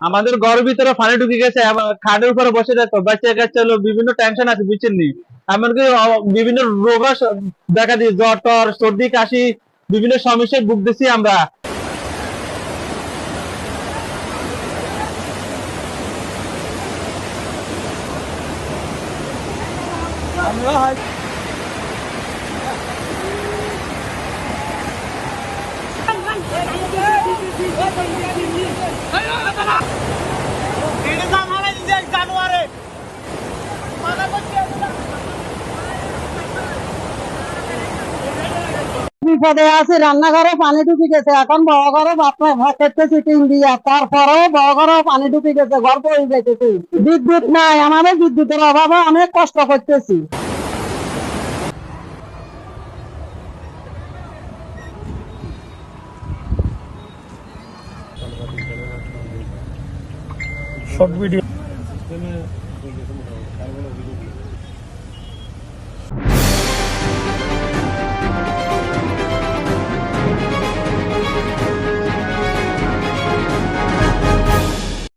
আমাদের ঘরের ভিতরে পানি ঢুকে গেছে, খাটের উপরে বসে থাকতো, বাচ্চা কাচ্চা হলো, বিভিন্ন টেনশন আছে বুঝছেন নি। এমনকি বিভিন্ন রোগ দেখা দিই, জ্বর টর সর্দি কাশি, বিভিন্ন সমস্যায় ভুগতেছি আমরা। বিপদে আছে, রান্নাঘরে পানি ঢুকে গেছে, এখন বড় ঘরে ভাত খেতেছি টিন দিয়া, তারপরেও বড় ঘরে পানি ঢুকে গেছে, ঘর পড়ে যাইতেছে। বিদ্যুৎ নাই, আমাদের বিদ্যুতের অভাবে অনেক কষ্ট করতেছি। Short video